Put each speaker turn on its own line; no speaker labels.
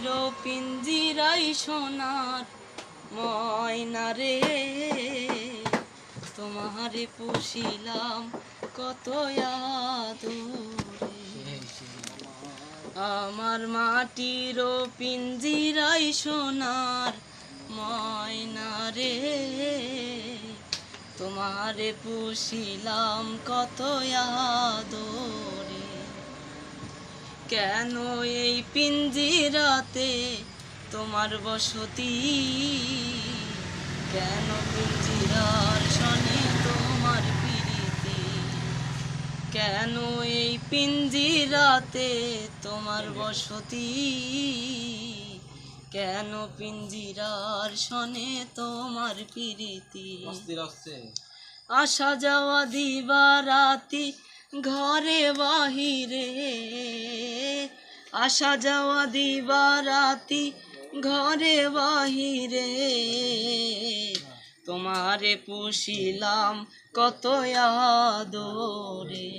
মাটির পিঞ্জিরাই সোনার ময়না রে, তোমারে পুষিলাম কত আদরে। আমার মাটির পিঞ্জিরাই সোনার ময়না রে, তোমারে পুষিলাম কত আদরে। কেন এই পিঞ্জিরাতে তোমার বসতি, কেন পিঞ্জিরার সনে তোমার প্রীতি, কেন এই পিঞ্জিরাতে তোমার বসতি, কেন পিঞ্জিরার সনে তোমার প্রীতি। আসা যাওয়া দিবা রাতি ঘরে বাহিরে, আসা যাওয়া দিবা রাতি ঘরে বাহিরে, তোমারে পুষিলাম কত আদরে।